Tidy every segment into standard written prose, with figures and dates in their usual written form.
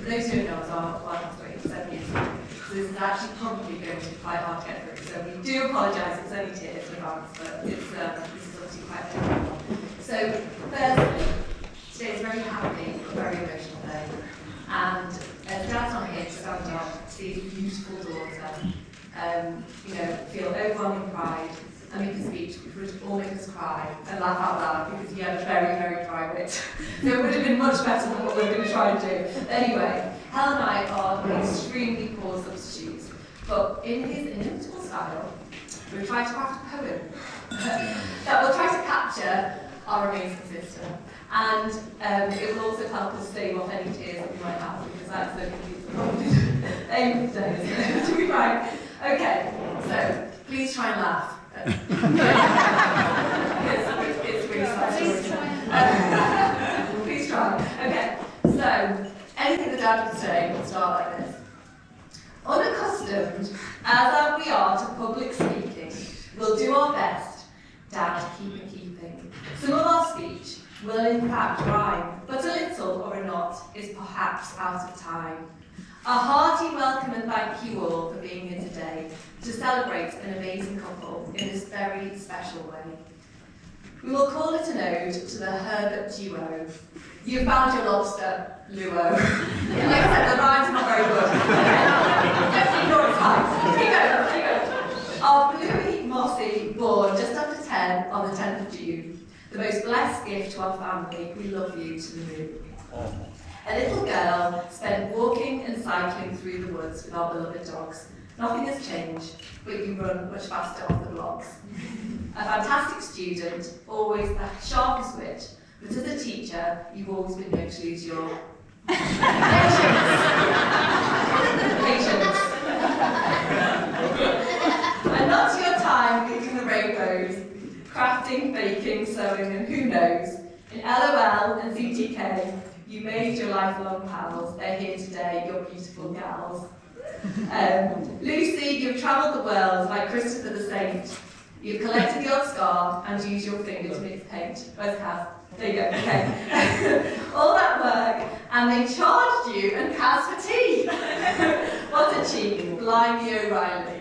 For those who don't know, it's our last week, 7 years ago. So this is actually probably going to be quite hard to get through. So we do apologise, it's only tears in advance, but it's, this is obviously quite painful. So firstly, today is a very happy, very emotional day. And Dad's not here to stand up to see his beautiful daughter, feel overwhelming pride and make a speech which would all make us cry and laugh out loud because he had a very, very dry wit. So it would have been much better than what we're going to try and do. But anyway, Hal and I are extremely poor substitutes, but in his inimitable style, we've tried to craft a poem that will try to capture our amazing sister. And it will also help us stave off any tears that we might have, because that's the complete aim of today, isn't it? To be frank. Okay, so please try and laugh. It's really sad. Please try. Okay, so anything the Dad would say will start like this. Unaccustomed as we are to public speaking, we'll do our best, Dad, to keep keeping. Some of our speech will in fact rhyme, but a little or a not is perhaps out of time. A hearty welcome and thank you all for being here today to celebrate an amazing couple in this very special way. We will call it an ode to the Herbert duo. You found your lobster, Luo. Like I said, the rhyme's not very good. Just ignore its hype. Keep going. Our bluey, mossy, born just after 10 on the 10th of June. The most blessed gift to our family. We love you to the moon. A little girl spent walking and cycling through the woods with our beloved dogs. Nothing has changed, but you run much faster off the blocks. A fantastic student, always the sharpest wit, but as a teacher, you've always been known to lose your patience. And not your time reading the rainbows, crafting, baking, sewing, and who knows. In LOL and CTK, you made your lifelong pals. They're here today, your beautiful gals. Lucy, you've travelled the world like Christopher the Saint. You've collected the odd scar and used your finger to mix paint. Both have. There you go, okay. All that work, and they charged you and Kaz for tea. What a cheek, blimey O'Reilly.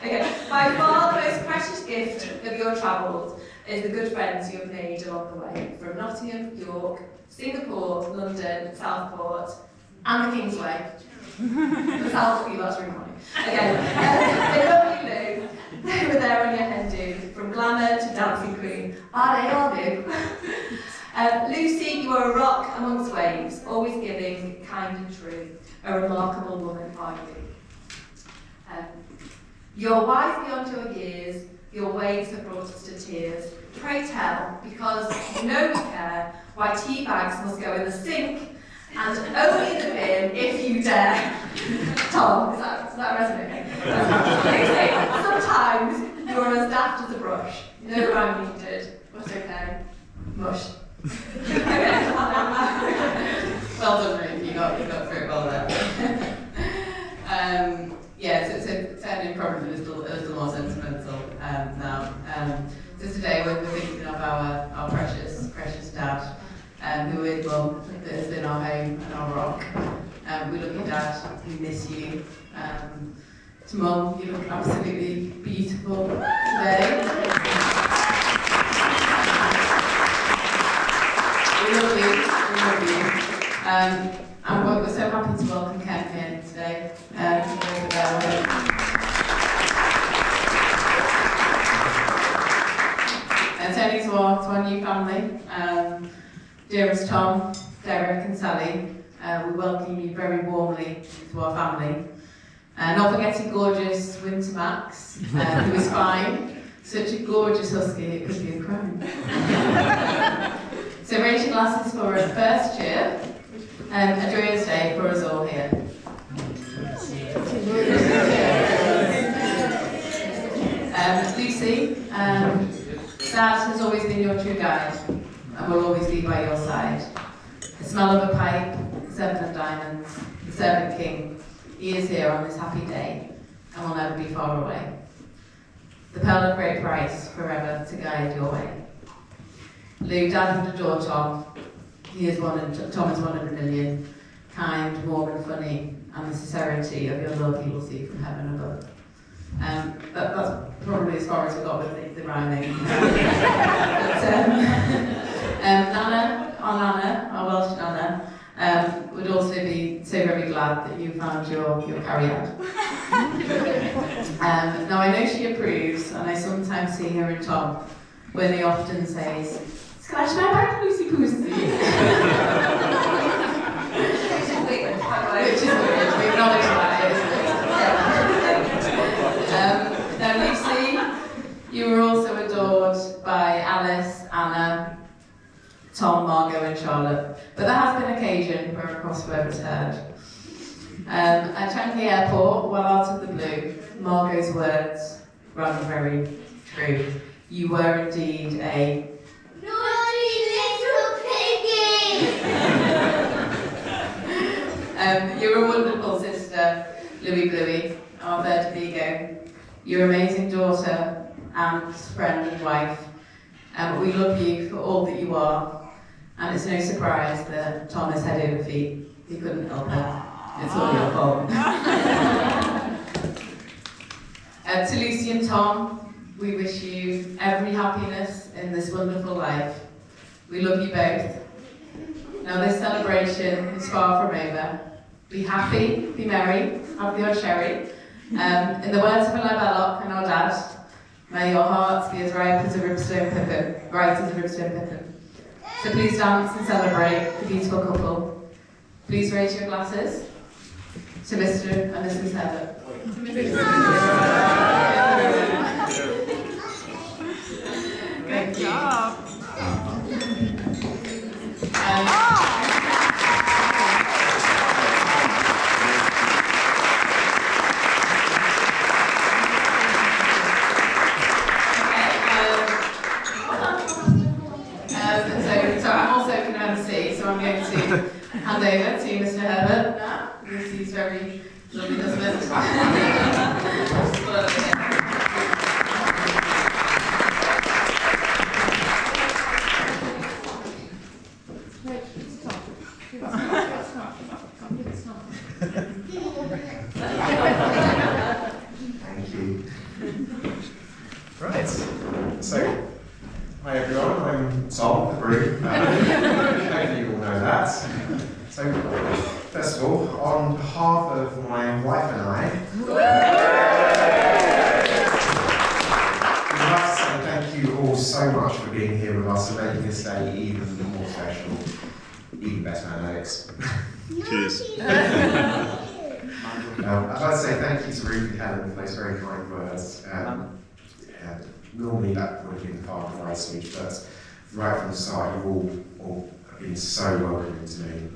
Okay, by far the most precious gift of your travels is the good friends you have made along the way, from Nottingham, York, Singapore, London, Southport, and the Kingsway. The Southport, that's really funny. Okay, they lovely Lou. They were there on your hen do, from glamour to dancing queen. They all do. Lucy, you are a rock amongst waves, always giving, kind and true. A remarkable woman, are you? You're wise beyond your years, your ways have brought us to tears. Pray tell, because you know we care, why tea bags must go in the sink, and only in the bin if you dare. Tom, does that resonate? Sometimes you're as daft as a brush. No rhyme needed, but okay. Mush. Well done, Ruth. You got through it well there. So turning probably a little more sentimental now. So today we're thinking of our precious dad, who is mum, that has been our home and our rock. We love you, Dad. We miss you. To Mum, you look absolutely beautiful today. We love you. And we're so happy to welcome Ken here today. And turning to our new family, dearest Tom, Derek and Sally, we welcome you very warmly to our family. Not forgetting gorgeous Winter Max, who is fine. Such a gorgeous husky, it could be a crime. So raise your glasses for a first cheer. A joyous day for us all here. Lucy, Dad has always been your true guide and will always be by your side. The smell of a pipe, 7 of diamonds, the servant king, he is here on this happy day and will never be far away. The pearl of great price, forever to guide your way. Lou, Dad would adore Tom. Tom is one in a million. kind, warm and funny, and the sincerity of your love you will see from heaven above. That's probably as far as we got with the rhyming. Nana, our Welsh Nana, would also be so very glad that you found your carry-out. Now I know she approves, and I sometimes see her and Tom when he often says, "Scratch my back, Lucy Poosey." Which is weird, we acknowledge that, isn't it? Now Lucy, you were also adored by Alice, Anna, Tom, Margot and Charlotte, but there has been occasion where a cross word was heard. At Chankley Airport, well out of the blue, Margot's words rang very true. You were indeed a naughty little piggy! You're a wonderful sister, Louie Bluey, our third Vigo. You're an amazing daughter, aunt, friend and wife. We love you for all that you are. And it's no surprise that Tom is head over feet. He couldn't help it. It's all your fault. To Lucy and Tom, we wish you every happiness in this wonderful life. We love you both. Now this celebration is far from over. Be happy, be merry, have the odd sherry. In the words of Ella Belloc and our dad, may your hearts be as ripe as a ribstone pippin, bright as a ribstone pippin. So please dance and celebrate the beautiful couple. Please raise your glasses to Mr. and Mrs. Herbert. Good job. So I'm also going to MC, so I'm going to hand over to Mr. Herbert now. This is very lovely, doesn't it? Thank you. Right, so hi everyone, I'm Tom, the groom. Hopefully you all know that. So, first of all, on behalf of my wife and I, we'd like to say thank you all so much for being here with us and making this day even more special, even better than Alex. Cheers. I'd like to say thank you to Ruth and Helen for those very kind words. Normally that would have been the part of my speech, but right from the start you've all been so welcoming to me.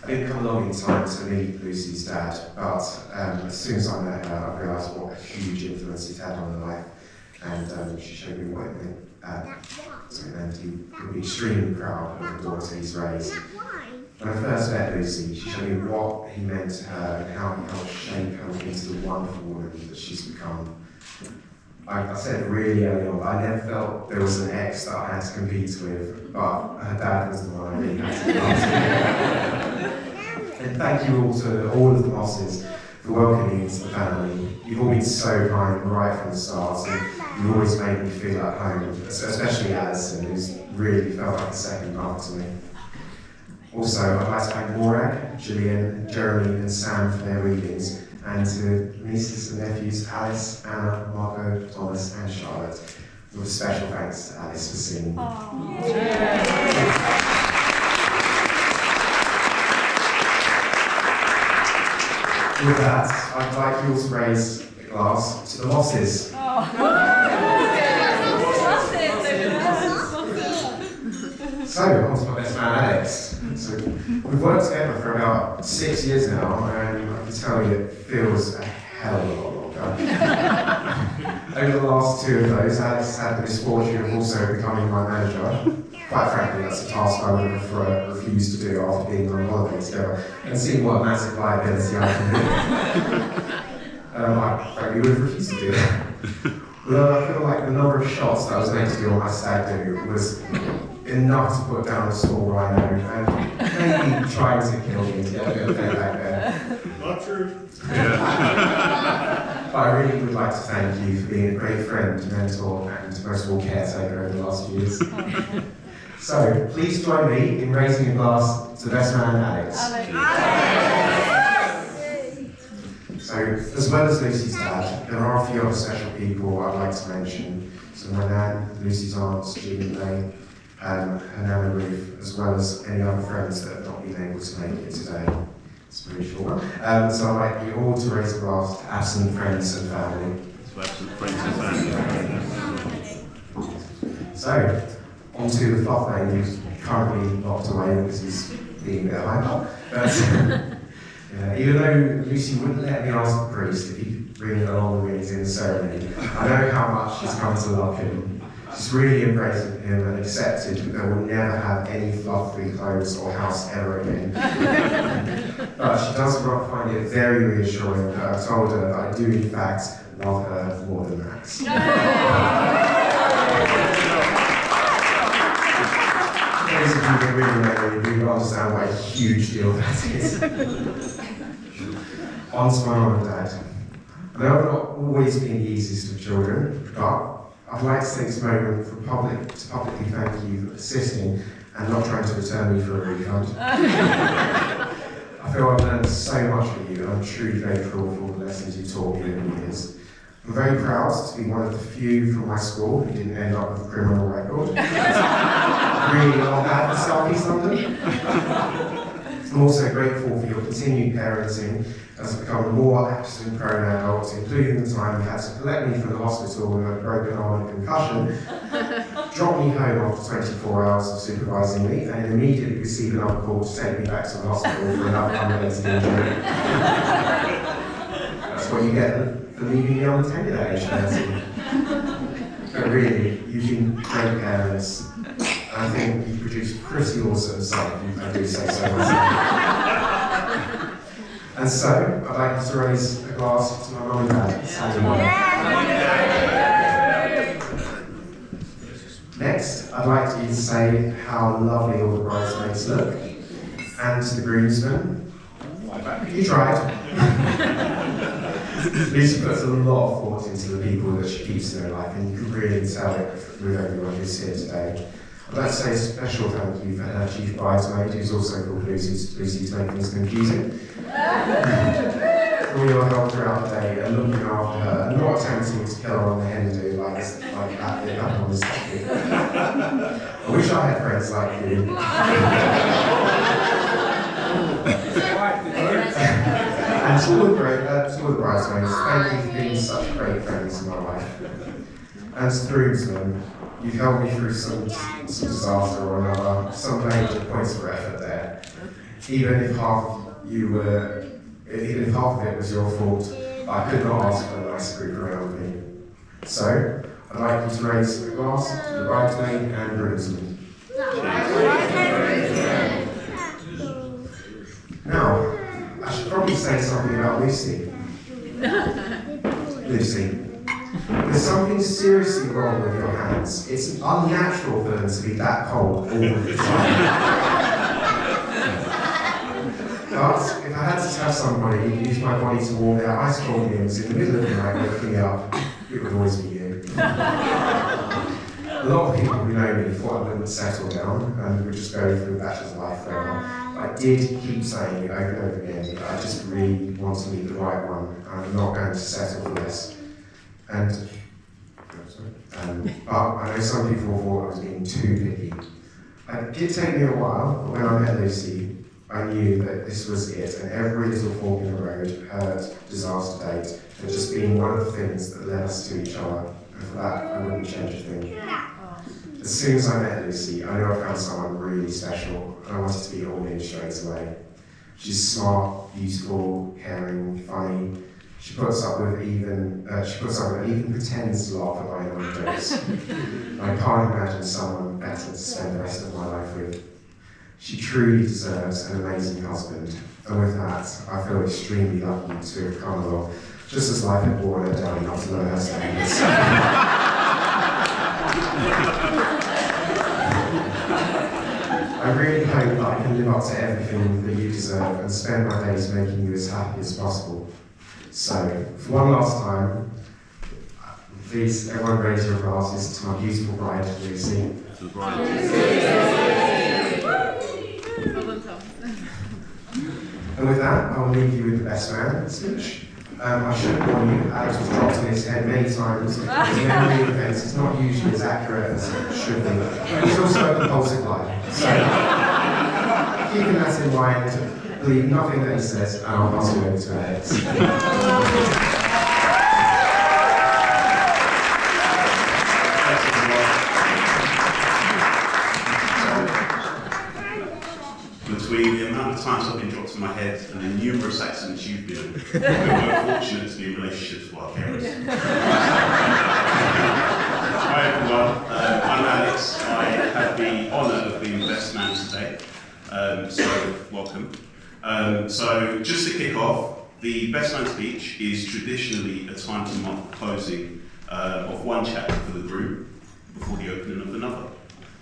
I didn't come along in time to meet Lucy's dad, but as soon as I met her, I realised what a huge influence he'd had on her life, and she showed me what it meant. And he would be extremely proud of the daughter he's raised. When I first met Lucy, she showed me what he meant to her and how he helped shape her into the wonderful woman that she's become. I said really early on, I never felt there was an ex that I had to compete with, but her dad was the one I really had to compete with. And thank you all to all of the Mosses for welcoming me into the family. You've all been so kind right from the start, and you've always made me feel at home, especially Alison, who's really felt like a second mother to me. Also, I'd like to thank Morag, Gillian, Jeremy and Sam for their readings, and to nieces and nephews Alice, Anna, Margot, Thomas and Charlotte. With a special thanks to Alice for singing. With that, I'd like you all to raise a glass to the Mosses. So, on to my best man Alex. So, we've worked together for about 6 years now, and I can tell you it feels a hell of a lot longer. Over the last 2 of those, Alex had the misfortune of also becoming my manager. Quite frankly, that's a task I would have refused to do after being on holiday together, and seeing what a massive liability I can be. I frankly would have refused to do that. Although I feel like the number of shots that I was meant to do on my stag do was enough to put down a small rhino and maybe trying to kill me to get a bit of payback there. Not true. But I really would like to thank you for being a great friend, mentor, and most of all caretaker over the last few years. So, please join me in raising a glass to the best man, Alex. So, as well as Lucy's dad, there are a few other special people I'd like to mention. So my nan, Lucy's aunts, Jean and May, her Nana Ruth, as well as any other friends that have not been able to make it today. It's a pretty short one. So I'd like you all to raise a glass to absent friends and family. To absent friends and family. So, on to the fluff man, who's currently locked away because he's being a bit hyper. But even though Lucy wouldn't let me ask the priest if he'd bring it along when he's in the ceremony, I know how much she's come to love him. She's really embraced him and accepted that they will never have any fluff-free clothes or house ever again. But she does find it very reassuring that I've told her that I do in fact love her more than that. Those of you that really know me, you understand what a huge deal that is. On to my mum and dad. I know I've not always been the easiest of children, but I'd like to take this moment to publicly thank you for persisting and not trying to return me for a refund. I feel I've learned so much from you, and I'm truly grateful for all the lessons you taught me over the years. I'm very proud to be one of the few from my school who didn't end up with a criminal record. Really not bad for South East London. I'm also grateful for your continued parenting as I've become a more accident-prone adult, including the time you had to collect me from the hospital with a broken arm and concussion, drop me home after 24 hours of supervising me, and immediately receive another call to take me back to the hospital for another unrelated injury. That's what you get for leaving me unattended at age 30. But really, you've been great parents. I think you've produced pretty awesome son, if I do say so myself. And so, I'd like you to raise a glass to my mum and dad. Next, I'd like you to say how lovely all the bridesmaids look. And to the groomsmen, you tried. Lucy puts a lot of thought into the people that she keeps in her life, and you can really tell it with everyone who's here today. I'd like to say a special thank you for her chief bridesmaid, who's also called Lucy to make things confusing. For all your help throughout the day and looking after her, and not attempting to kill her on the hen do like that did happen on this topic. I wish I had friends like you. And to all the bridesmaids, thank you for being such great friends in my life. And to the groomsmen, you've helped me through some disaster or another, some major points of effort there. Even if half of it was your fault, I could not ask for a nice group around me. So, I'd like you to raise a glass to the bridesmaid and groomsmen. Now, I should probably say something about Lucy. Lucy, there's something seriously wrong with your hands. It's unnatural for them to be that cold all the time. But if I had to tell somebody who used my body to warm their ice cold limbs in the middle of the night waking me up, it would always be you. A lot of people who know me thought I wouldn't settle down and would just go through bachelor's life forever. I did keep saying it over and over again that I just really want to meet the right one. I'm not going to settle for less. But I know some people thought I was being too picky. It did take me a while, but when I met Lucy, I knew that this was it, and every little fork in the road, hurt, disaster date, had just been one of the things that led us to each other, and for that, I wouldn't change a thing. As soon as I met Lucy, I knew I found someone really special, and I wanted to be all in straight away. She's smart, beautiful, caring, funny. She puts up with and even pretends to laugh at my own jokes. I can't imagine someone better to spend the rest of my life with. She truly deserves an amazing husband, and with that, I feel extremely lucky to have come along, just as life had worn her down not to know her standards. I really hope that I can live up to everything that you deserve and spend my days making you as happy as possible. So, for one last time, please everyone raise your glasses to my beautiful bride, Lucy. To Bryan. And with that, I'll leave you with the best man speech. I should warn you, Alex was dropped on his head many times. His memory of events is not usually as accurate as it should be. He's also a compulsive liar. So, keeping that in mind, believe nothing that he says, and I'll pass you over to Alex. Between the amount of times I've been dropped on my head and the numerous accidents you've been in, we're fortunate to be in relationships with our carers. Hi everyone, I'm Alex. I have the honour of being the best man today, so welcome. So just to kick off, the best man speech is traditionally a time to mark the closing of one chapter for the group before the opening of another.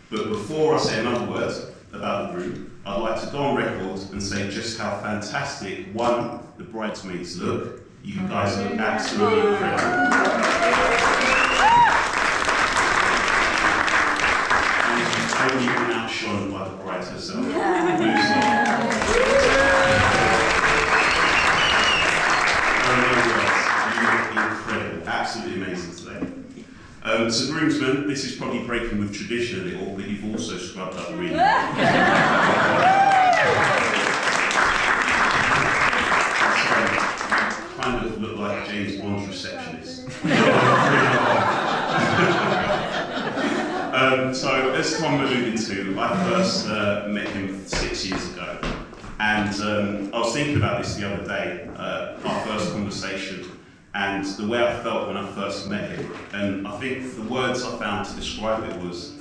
But before I say another word about the group, I'd like to go on record and say just how fantastic, one, the bridesmaids look. You guys look absolutely incredible. And you've totally been outshone by the bride herself. You look incredible, absolutely amazing today. So groomsmen, this is probably breaking with tradition a little, but you've also scrubbed up really well. Kind of look like James Bond's receptionist. So as Tom alluded to, I first met him 6 years ago, and I was thinking about this the other day, our first conversation, and the way I felt when I first met him. And I think the words I found to describe it was,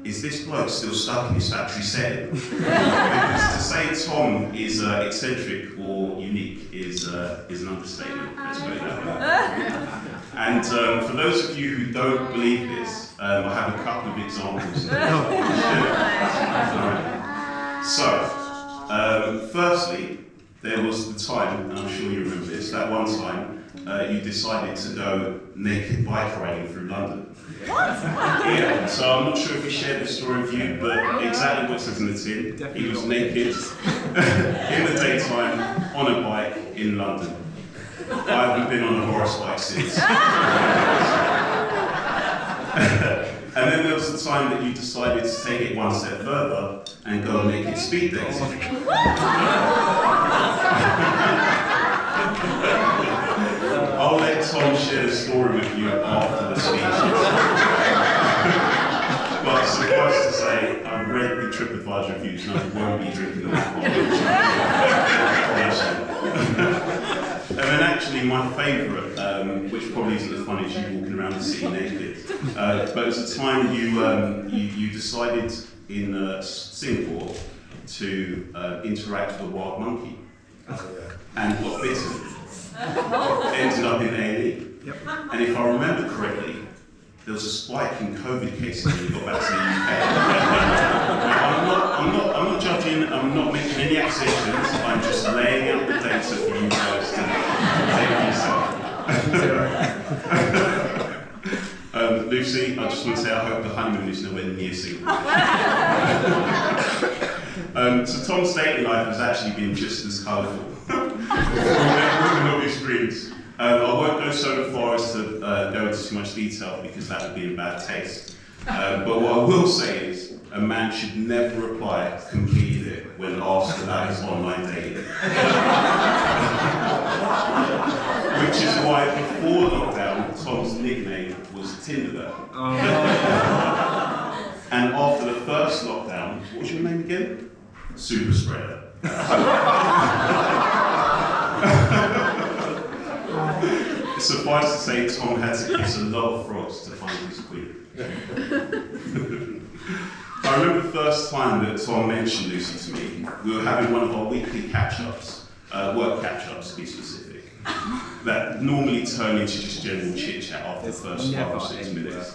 is this bloke still stuck in his factory setting? Because to say Tom is eccentric or unique is an understatement, let's put it that way. And for those of you who don't believe this, I have a couple of examples. So, firstly, there was the time, and I'm sure you remember this, that one time you decided to go naked bike riding through London. What? Yeah, so I'm not sure if he shared this story with you, but exactly what says in the tin, he was naked in the daytime on a bike in London. I haven't been on a Horace bike since. And then there was the time that you decided to take it one step further and go naked speed dating. I'll let Tom share the story with you after the speech. But suffice to say, I've read the TripAdvisor reviews and I won't be drinking that one. And then actually my favourite, which probably isn't as funny as you walking around the city naked, but it was the time you decided in Singapore to interact with a wild monkey and got bitten. Ended up in A&E. Yep. And if I remember correctly, there was a spike in COVID cases when we got back to the UK. I'm not judging, I'm not making any accusations, I'm just laying out the data for you guys to take yourself. Lucy, I just want to say I hope the honeymoon is nowhere near Singapore. So Tom's dating life has actually been just as colourful. With all these screens. I won't go so far as to go into too much detail because that would be in bad taste. But what I will say is, a man should never reply completed when asked about his online dating. Which is why before lockdown, Tom's nickname was Tinder. And after the first lockdown, what's your name again? Super Spreader. Suffice to say, Tom had to kiss a lot of frogs to find his queen. I remember the first time that Tom mentioned Lucy to me. We were having one of our weekly catch-ups, work catch-ups to be specific. that normally turn into just general chit chat after the first 5 or 6 minutes.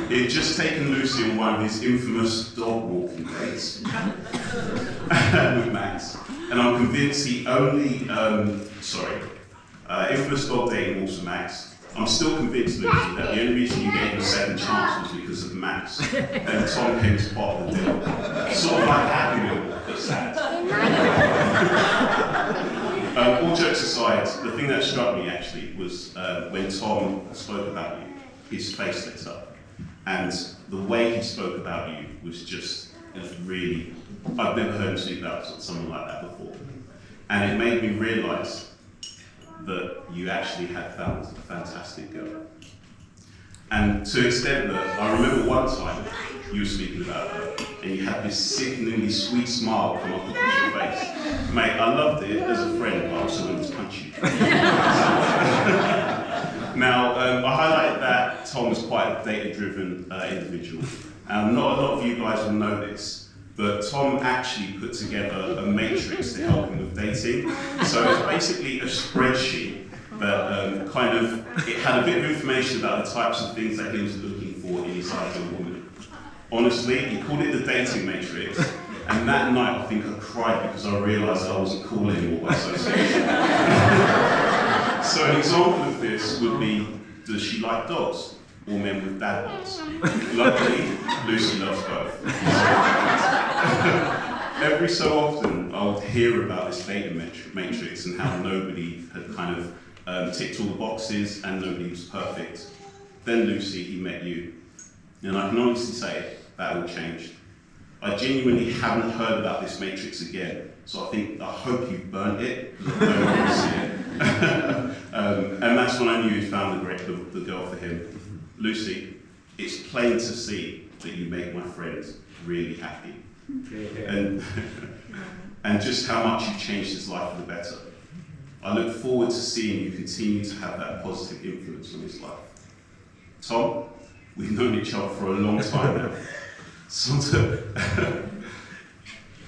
It just taken Lucy on one of his infamous dog walking dates with Max, and I'm convinced he only, infamous dog dating walks with Max. I'm still convinced, Lucy, that the only reason you gave him a second chance was because of Max, and Tom came as part of the deal. Sort of like Happy Meal, but sad. All jokes aside, the thing that struck me actually was when Tom spoke about you, his face lit up. And the way he spoke about you was really, I've never heard him speak about someone like that before. And it made me realise that you actually had found a fantastic girl. And to an extent that I remember one time you were speaking about her and you had this sickeningly sweet smile come up across your face. Mate, I loved it as a friend, but I also wanted to punch you. Now, I highlighted that Tom is quite a data-driven individual. And not a lot of you guys will know this, but Tom actually put together a matrix to help him with dating. So it's basically a spreadsheet that it had a bit of information about the types of things that he was looking for in his ideal woman. Honestly, he called it the dating matrix, and that night I think I cried because I realised I wasn't cool anymore by association. So an example of this would be, does she like dogs or men with dad bods? Luckily, Lucy loves both. Every so often I would hear about this data matrix and how nobody had kind of ticked all the boxes and nobody was perfect. Then Lucy, he met you. And I can honestly say that all changed. I genuinely haven't heard about this matrix again, so I hope you've burnt it, because I don't want to see it. And that's when I knew you found the girl for him. Lucy, it's plain to see that you make my friends really happy. And just how much you've changed his life for the better. I look forward to seeing you continue to have that positive influence on his life. Tom, we've known each other for a long time now.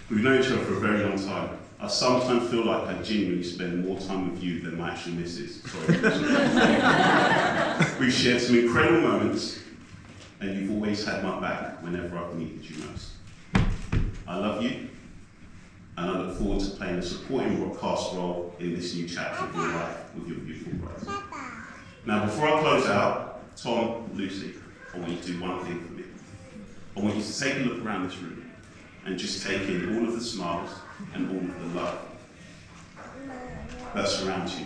We've known each other for a very long time. I sometimes feel like I genuinely spend more time with you than my actual missus. Sorry. We've shared some incredible moments, and you've always had my back whenever I've needed you most. I love you, and I look forward to playing a supporting broadcast role in this new chapter of your life with your beautiful bride. Now, before I close out, Tom, Lucy, I want you to do one thing for me. I want you to take a look around this room and just take in all of the smiles and all of the love that surrounds you.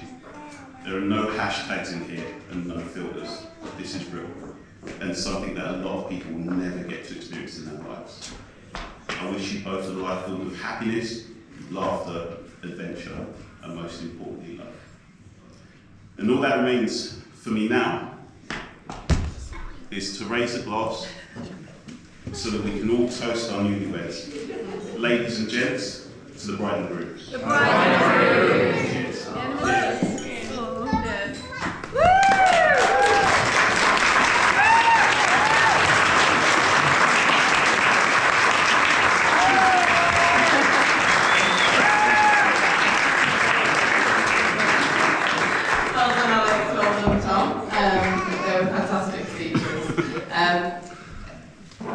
There are no hashtags in here and no filters. This is real, and something that a lot of people will never get to experience in their lives. I wish you both a life filled with happiness, laughter, adventure, and most importantly, love. And all that remains for me now is to raise a glass so that we can all toast our newlyweds. Ladies and gents, to the bride and groom. The bride and groom. Cheers.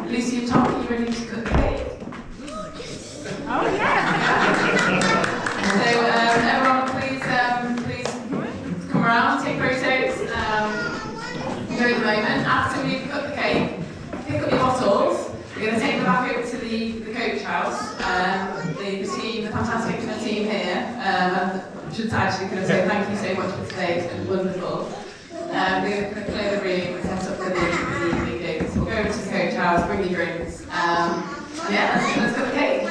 Lucy and Tom, are you ready to cook the cake? Oh yeah! So everyone, please come around, take photos. Enjoy the moment. After we've cooked the cake, pick up your bottles. We're going to take them back over to the coach house. The fantastic team here. I should actually kind of say thank you so much for today. It's been wonderful. We're going to clear the room and set up for the evening. So we'll go over to the coach house, bring your drinks. Let's cook the cake.